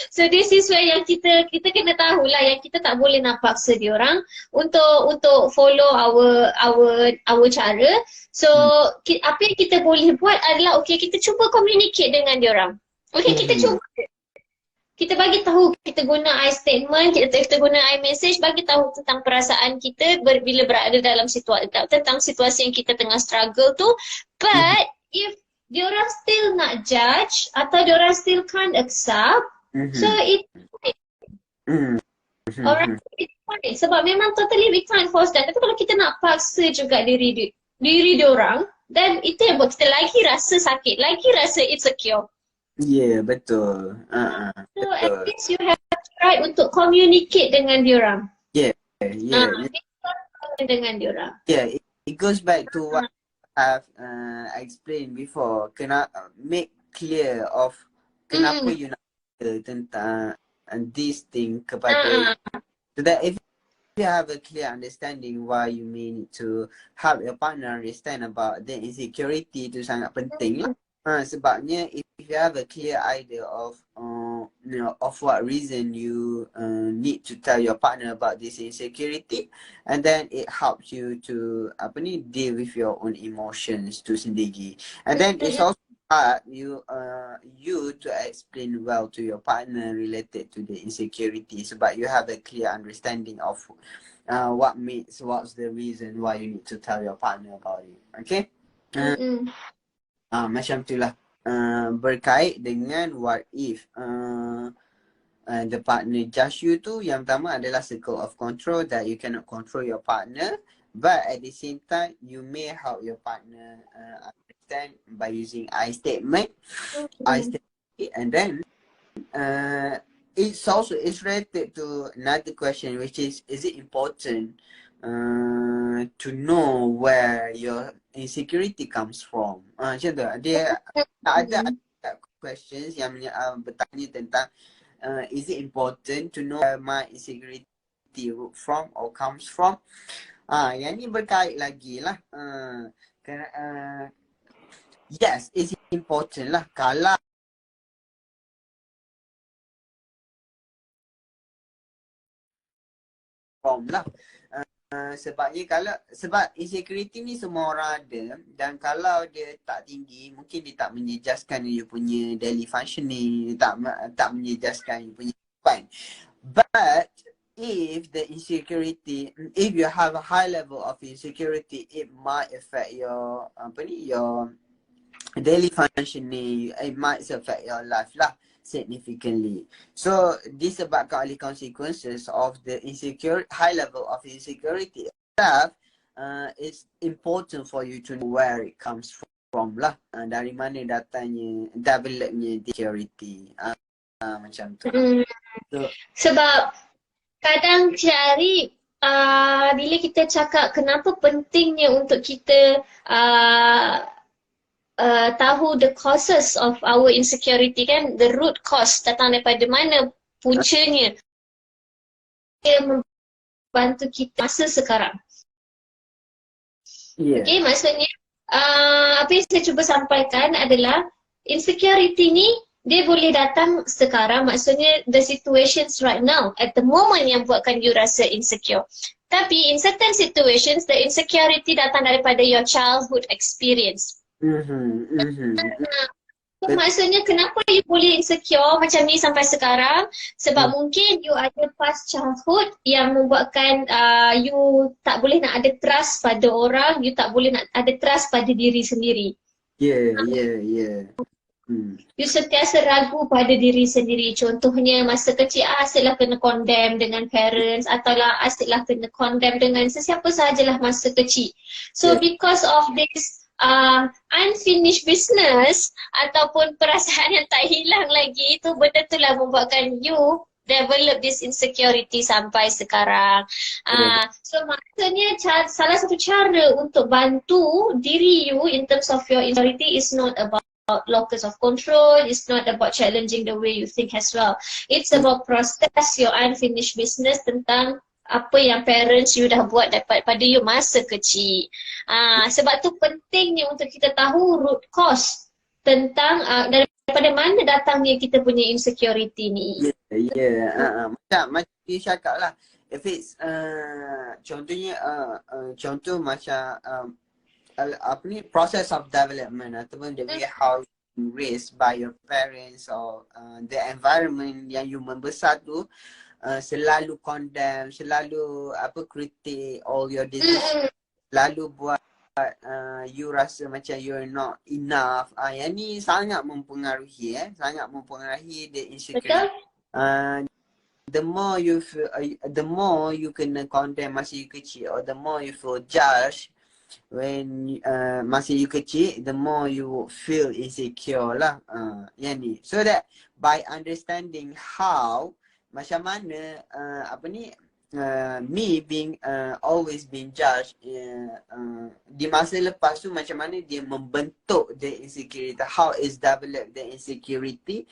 So this is where yang kita kena tahulah yang kita tak boleh nak paksa diorang untuk follow our cara. So apa yang kita boleh buat adalah okay, kita cuba communicate dengan diorang. Okay, kita cuba. Kita bagi tahu, kita guna I statement, kita guna I message, bagi tahu tentang perasaan kita bila berada dalam tentang situasi yang kita tengah struggle tu. But if diorang still nak judge atau diorang still can't accept, so it's fine. Alright, it's fine. Sebab memang totally we can't force that. Tapi kalau kita nak paksa juga diri diorang, then itu yang buat kita lagi rasa sakit, lagi rasa insecure. Yeah, betul. So at least you have tried untuk communicate dengan diorang. Yeah. Dengan diorang. Yeah, it goes back to what I have explained before. Kena make clear of kenapa you nak tentang this thing kepada so that if you have a clear understanding why you may need to help your partner understand about the insecurity, itu sangat penting lah. Sebabnya if you have a clear idea of of what reason you need to tell your partner about this insecurity, and then it helps you to deal with your own emotions tu sendiri. And then it's also hard you to explain well to your partner related to the insecurity, sebab you have a clear understanding of what's the reason why you need to tell your partner about it. Okay? Macam itulah berkait dengan what if the partner judge you tu, yang pertama adalah circle of control, that you cannot control your partner, but at the same time you may help your partner understand by using I statement. And then it's related to another question, which is it important to know where your insecurity comes from? Macam tu. Dia ada questions yang bertanya tentang is it important to know where my insecurity root from or comes from? Yang ni berkait lagi lah. Yes, it's important lah. Kalau from lah. Sebab insecurity ni semua orang ada, dan kalau dia tak tinggi, mungkin dia tak menjejaskan you punya daily functioning, tak menjejaskan you punya kehidupan. But if you have a high level of insecurity, it might affect your your daily functioning, it might affect your life lah significantly. So disebabkan oleh consequences of the high level of insecurity itself, it's important for you to know where it comes from lah, dari mana datangnya, developnya insecurity, macam tu. So, sebab kadang cari bila kita cakap kenapa pentingnya untuk kita tahu the causes of our insecurity, kan, the root cause datang daripada mana puncanya, dia membantu kita masa sekarang. Okay, maksudnya apa yang saya cuba sampaikan adalah insecurity ni dia boleh datang sekarang, maksudnya the situations right now at the moment yang buatkan you rasa insecure. Tapi in certain situations the insecurity datang daripada your childhood experience. So, maksudnya kenapa you boleh insecure macam ni sampai sekarang, sebab mungkin you ada past childhood yang membuatkan you tak boleh nak ada trust pada orang, you tak boleh nak ada trust pada diri sendiri. You sentiasa ragu pada diri sendiri. Contohnya masa kecil asyiklah kena condemn dengan parents, ataulah asyiklah kena condemn dengan sesiapa sahajalah masa kecil. So because of this unfinished business ataupun perasaan yang tak hilang lagi, itu betul-betul membuatkan you develop this insecurity sampai sekarang. So maksudnya salah satu cara untuk bantu diri you in terms of your insecurity is not about locus of control, it's not about challenging the way you think as well. It's about process your unfinished business tentang apa yang parents you dah buat daripada you masa kecil. Sebab tu pentingnya untuk kita tahu root cause tentang daripada mana datangnya kita punya insecurity ni. Macam dia cakap lah, if it's contohnya contoh macam apa ni, process of development ataupun the way how you raised by your parents or the environment yang you membesar tu, selalu condemn, selalu kritik all your decisions, selalu buat you rasa macam you're not enough. Yang ni sangat mempengaruhi sangat mempengaruhi the insecurity. The more you feel, the more you kena condemn masa you kecil, or the more you feel judged when masa you kecil, the more you feel insecure lah. Yang ni. So that by understanding how, macam mana me being always being judged di masa lepas tu, macam mana dia membentuk the insecurity, how is develop the insecurity,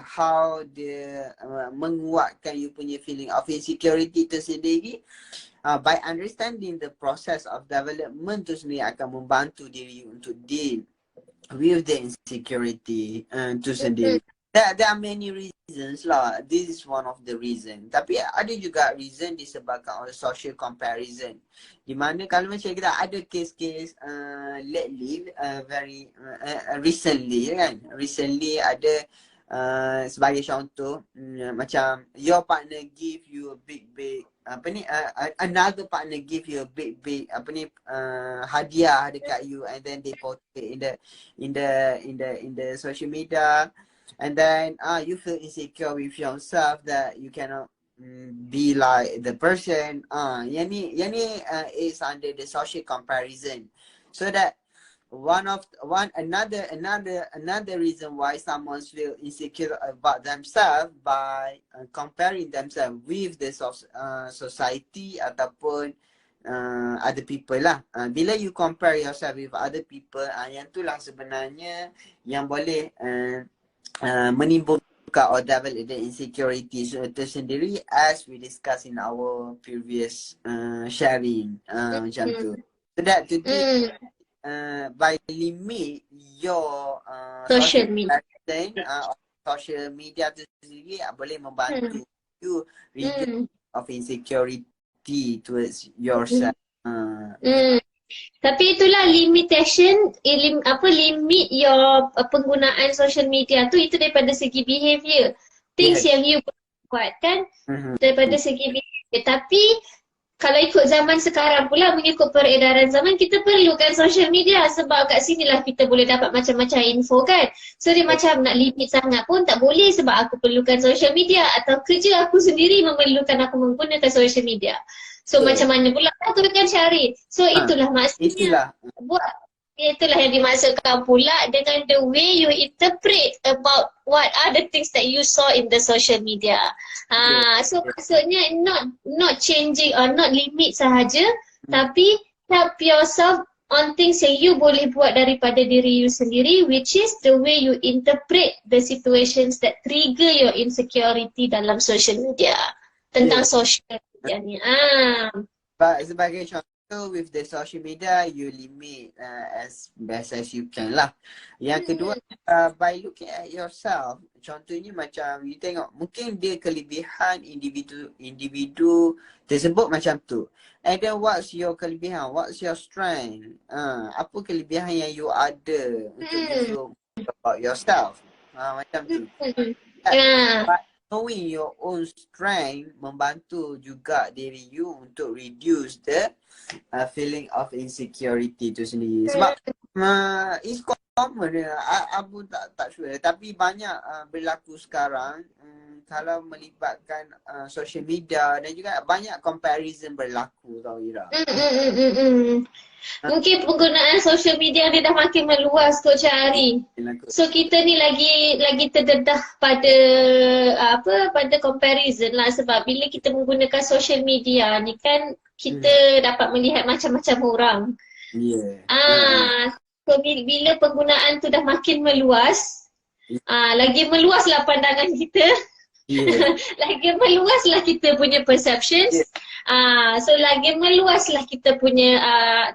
how dia menguatkan you punya feeling of insecurity tu sendiri. By understanding the process of development tu sendiri akan membantu diri untuk deal with the insecurity tu sendiri. There are many reasons lah. This is one of the reason. Tapi ada juga reason disebabkan oleh social comparison. Di mana kalau macam kita ada case-case lately, very recently kan. Recently ada sebagai contoh, macam your partner give you a big another partner give you a big hadiah dekat you, and then they post it in the social media, and then you feel insecure with yourself that you cannot be like the person. Yang ni is under the social comparison. So that another reason why someone feel insecure about themselves by comparing themselves with the society ataupun other people lah. Bila you compare yourself with other people, yang tu lah sebenarnya yang boleh menimbulkan or develop the insecurity itu sendiri, as we discuss in our previous sharing, macam tu. So that today by limit your social media social media tu sendiri boleh membantu you reduce of insecurity towards yourself. Tapi itulah limitation, limit your penggunaan social media tu, itu daripada segi behavior. Things yang you buat kan, daripada segi behavior. Tapi kalau ikut zaman sekarang pula, mengikut peredaran zaman, kita perlukan social media sebab kat sinilah kita boleh dapat macam-macam info kan. So dia macam nak limit sangat pun tak boleh sebab aku perlukan social media, atau kerja aku sendiri memerlukan aku menggunakan social media. So macam mana pula aku akan cari. So itulah maksudnya. Itulah yang dimaksudkan pula dengan the way you interpret about what are the things that you saw in the social media. So maksudnya not changing or not limit sahaja, tapi help yourself on things yang you boleh buat daripada diri you sendiri, which is the way you interpret the situations that trigger your insecurity dalam social media. Tentang social media ni. Sebagai contoh, with the social media, you limit as best as you can lah. Yang kedua, by looking at yourself, contohnya macam you tengok, mungkin dia kelebihan individu tersebut macam tu. And then what's your kelebihan? What's your strength? Apa kelebihan yang you ada untuk you about yourself? Macam tu. But knowing your own strength membantu juga diri you untuk reduce the feeling of insecurity tu sendiri. Sebab it's common, aku tak sure, tapi banyak berlaku sekarang kalau melibatkan social media, dan juga banyak comparison berlaku tau Ira. Mungkin penggunaan social media ni dah makin meluas tu cari. So kita ni lagi terdedah pada pada comparison lah, sebab bila kita menggunakan social media ni kan kita dapat melihat macam-macam orang. So bila penggunaan tu dah makin meluas, lagi meluaslah pandangan kita. Yeah. Lagi meluaslah kita punya perceptions. Yeah. So lagi meluaslah kita punya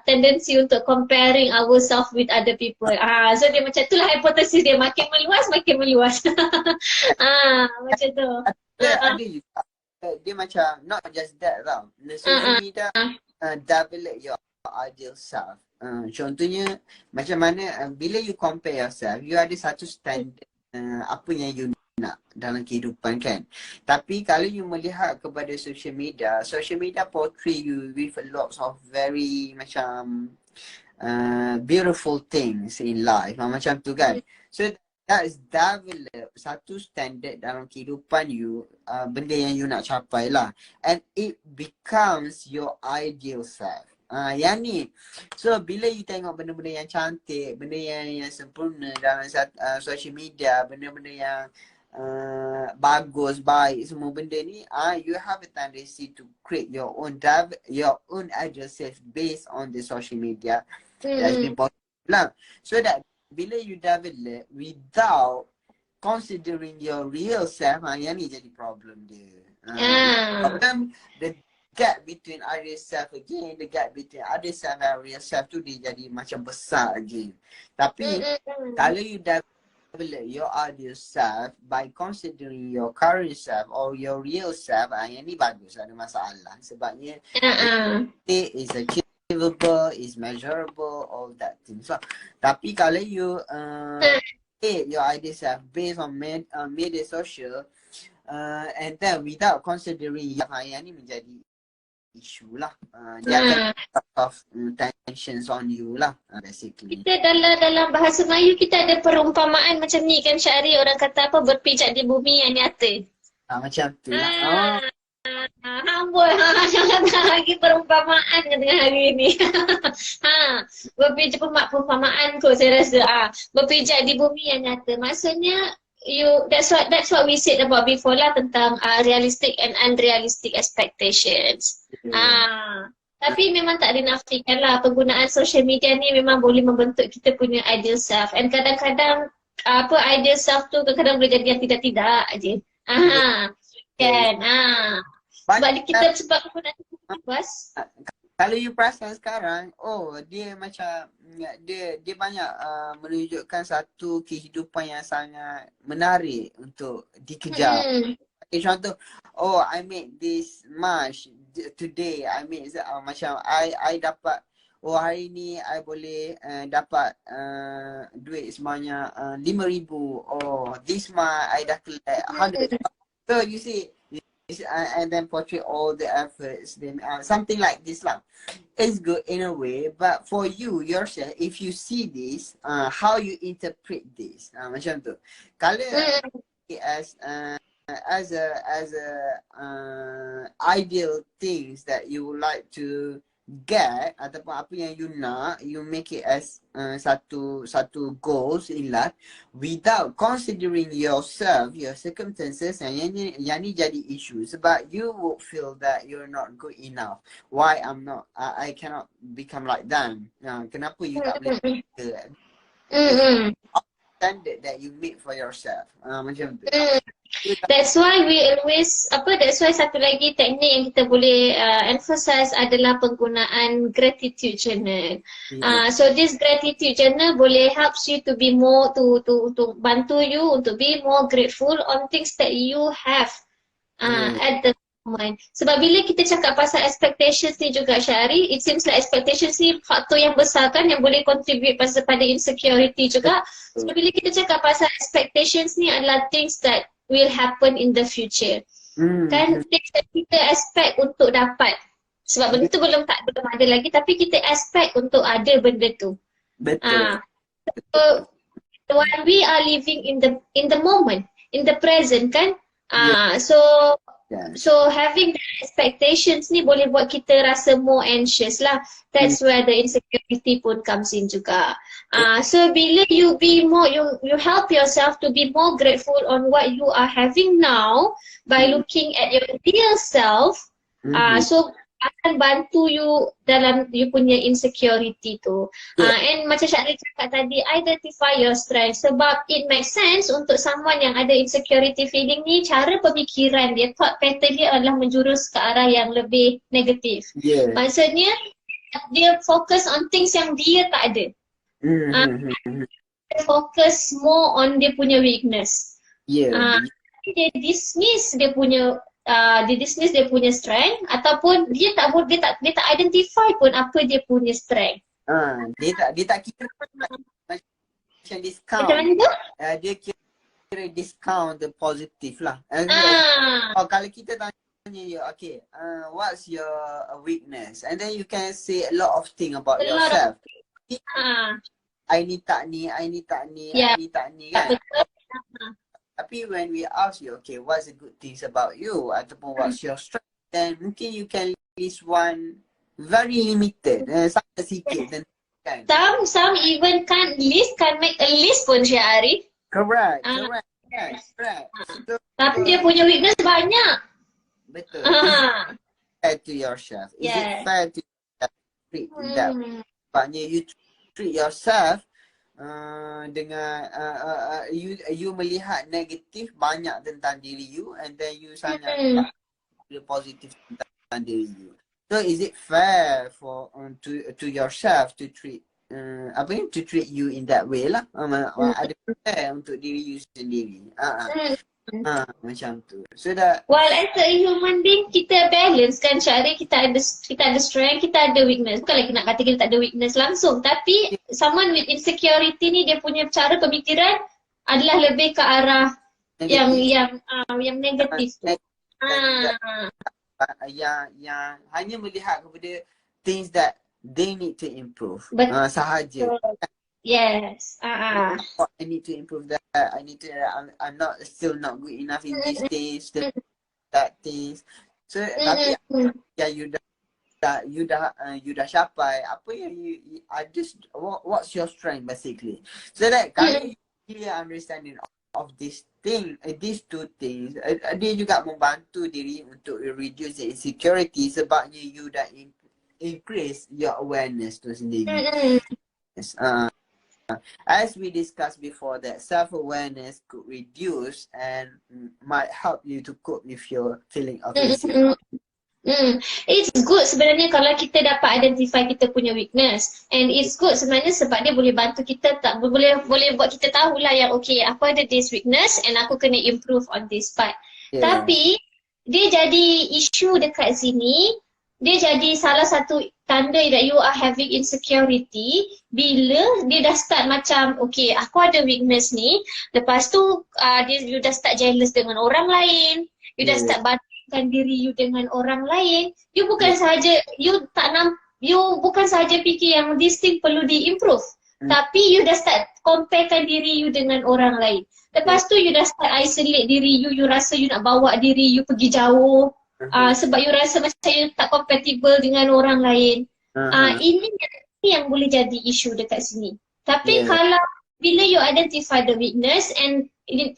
tendency untuk comparing ourselves with other people. So dia macam itulah hipotesis dia, makin meluas makin meluas. Macam tu. Ada juga. Dia macam not just that tau. The social media develop your ideal self. Contohnya macam mana bila you compare yourself, you ada satu standard apa yang you nak dalam kehidupan kan. Tapi kalau you melihat kepada social media portray you with a lot of very macam beautiful things in life. Macam tu kan. So that is develop satu standard dalam kehidupan you, benda yang you nak capai lah. And it becomes your ideal self. Yang ni. So bila you tengok benda-benda yang cantik, benda yang sempurna dalam social media, benda-benda yang bagus, baik, semua benda ni, you have a tendency to create your own ideal self based on the social media that's been positive lah. So that bila you develop without considering your real self, yang ni jadi problem dia. Problem, the gap between ideal self again, the gap between other self and real self tu dia jadi macam besar again. Tapi kalau you develop your ideal self by considering your current self or your real self, yang ni bagus, ada masalah. Sebabnya it is achievable, is measurable, all that things lah. Tapi kalau you your ideal self based on media social, and then without considering yang ni menjadi issue lah. Dia akan of tensions on you lah, basically. Kita dalam bahasa Melayu kita ada perumpamaan macam ni kan Syahri, orang kata apa, berpijak di bumi yang nyata. Macam tu lah. Amboi, jangan lagi perumpamaan dengan hari ni. Berpijak perumpamaan kot saya rasa. Berpijak di bumi yang nyata. Maksudnya that's what we said about before lah, tentang realistic and unrealistic expectations. Tapi memang tak dinafikan lah, penggunaan social media ni memang boleh membentuk kita punya ideal self. And kadang-kadang ideal self tu kadang-kadang boleh jadi yang tidak-tidak je. Kan. Sebab kita sebab penggunaan bebas. Kalau you perasan sekarang, dia macam dia banyak menunjukkan satu kehidupan yang sangat menarik untuk dikejar. Contoh, I made this much today, I made macam I dapat, hari ni I boleh dapat duit sebanyak 5,000. This month I dah collect 100. So you see, and then portray all the efforts, then something like this lah. It's good in a way, but for you yourself, if you see this, how you interpret this, macam tu. Kalau as a ideal things that you would like to get, ataupun apa yang you nak, you make it as satu goals in life without considering yourself, your circumstances, yang ni jadi issue. Sebab you would feel that you're not good enough. Why I cannot become like them. Kenapa you tak boleh standard that you make for yourself, macam tu. That's why that's why satu lagi teknik yang kita boleh emphasize adalah penggunaan gratitude journal. So this gratitude journal boleh helps you to be more untuk bantu you untuk be more grateful on things that you have at the moment. Sebab bila kita cakap pasal expectations ni juga Syahri, it seems like expectations ni faktor yang besar kan, yang boleh contribute pada insecurity juga. So bila kita cakap pasal expectations ni adalah things that will happen in the future. Kan things that kita expect untuk dapat. Sebab benda tu belum ada lagi, tapi kita expect untuk ada benda tu. Betul. So when we are living in the moment, in the present kan. So having the expectations ni boleh buat kita rasa more anxious lah. That's where the insecurity pun comes in juga. So bila you be more, you help yourself to be more grateful on what you are having now by looking at your real self. So akan bantu you dalam you punya insecurity tu. And macam Syahri cakap tadi, identify your strength. Sebab it makes sense untuk someone yang ada insecurity feeling ni, cara pemikiran dia, thought pattern dia adalah menjurus ke arah yang lebih negatif. Maksudnya, dia fokus on things yang dia tak ada. Dia fokus more on dia punya weakness. Dia dismiss dia punya strength, ataupun dia tak identify pun apa dia punya strength. Dia tak kira macam discount. Macam mana tu? Dia kira discount the positif lah. Kalau kita tanya you, okay, what's your weakness? And then you can say a lot of things about yourself. I ni tak ni kan. Tapi when we ask you, okay, what's the good things about you? Ataupun what's your strength? Then mungkin you can list one very limited. Sangat sikit. Kan? Some even can't make a list pun, Syahri. Correct. So, tapi dia punya weakness banyak. Betul. Fair to yourself. Is it fair to treat that? Sebabnya you treat yourself dengan you melihat negatif banyak tentang diri you, and then you sangat positif tentang diri you. So is it fair for to yourself to treat to treat you in that way lah? Ada fair untuk diri you sendiri. Macam tu. So that while as a human being, kita balance kan, Syahri. Kita ada strength, kita ada weakness. Bukanlah nak kata kita tak ada weakness langsung, tapi someone with insecurity ni, dia punya cara pemikiran adalah lebih ke arah yang negatif tu. Yang hanya melihat kepada things that they need to improve. Sahaja. Yes. I need to improve that. I'm still not good enough in these things, that things. So tapi you dah capai apa yang you what's your strength basically. So that kalau you clear understanding of this thing, these two things, dia juga membantu diri untuk reduce the insecurity, sebabnya you dah increase your awareness tu sendiri. Yes. As we discussed before, that self-awareness could reduce and might help you to cope with your feeling of insecurity. It's good sebenarnya kalau kita dapat identify kita punya weakness, and it's good sebenarnya sebab dia boleh bantu kita, boleh buat kita tahulah yang okay, aku ada this weakness and aku kena improve on this part. Tapi dia jadi isu dekat sini, dia jadi salah satu tanda that you are having insecurity bila dia dah start macam, okay, aku ada weakness ni, lepas tu you dah start jealous dengan orang lain, you dah start bandingkan diri you dengan orang lain. You bukan sahaja bukan sahaja fikir yang this thing perlu di-improve, tapi you dah start comparekan diri you dengan orang lain. Lepas tu you dah start isolate diri you, you rasa you nak bawa diri you pergi jauh. Sebab you rasa macam you tak compatible dengan orang lain. Ini yang boleh jadi isu dekat sini. Tapi kalau bila you identify the weakness and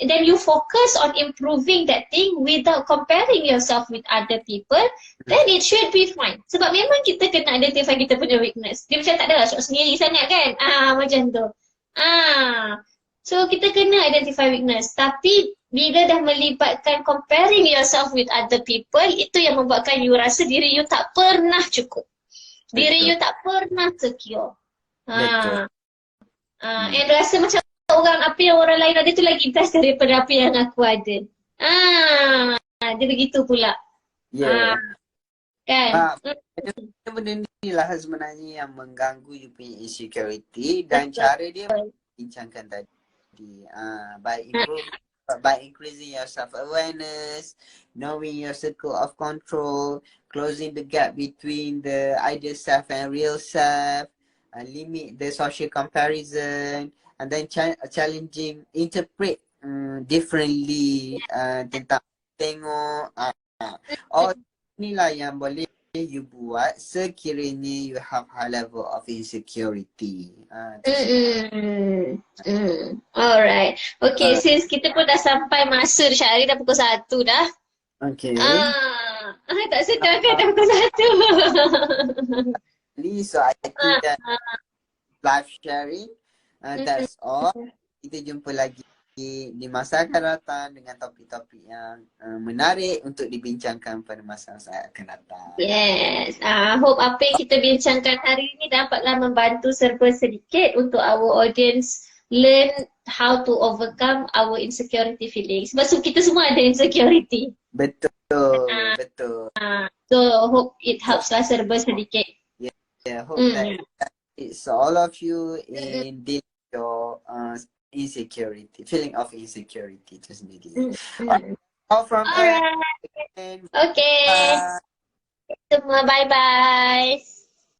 then you focus on improving that thing without comparing yourself with other people, then it should be fine. Sebab memang kita kena identify kita punya weakness. Dia macam tak adalah sok sendiri sangat kan. Macam tu. So kita kena identify weakness. Tapi bila dah melibatkan comparing yourself with other people, itu yang membuatkan you rasa diri you tak pernah cukup. Diri you tak pernah secure. And rasa macam apa yang orang lain ada tu lagi best daripada apa yang aku ada. Dia begitu pula. Kan? Benda ni lah sebenarnya yang mengganggu you punya insecurity, dan cara dia bincangkan tadi. By increasing your self-awareness, knowing your circle of control, closing the gap between the ideal self and real self, limit the social comparison, and then challenging, interpret differently tentang tengok. Inilah yang boleh you buat sekiranya you have high level of insecurity. Alright. Okay, since kita pun dah sampai masa Syahri dah pukul 1 dah. Okay. Tak sedar kan dah pukul 1. So I think that live sharing, that's all. Kita jumpa lagi di masa akan datang dengan topik-topik yang menarik untuk dibincangkan pada masa-masa akan datang. Yes. Hope apa yang kita bincangkan hari ini dapatlah membantu serba sedikit untuk our audience learn how to overcome our insecurity feelings. Sebab kita semua ada insecurity. Betul, betul. So hope it helps lah serba sedikit. Yeah, hope that it's all of you in dealing with your insecurity, feeling of insecurity itu sendiri. All from us. Alright. Okay. Semua bye-bye.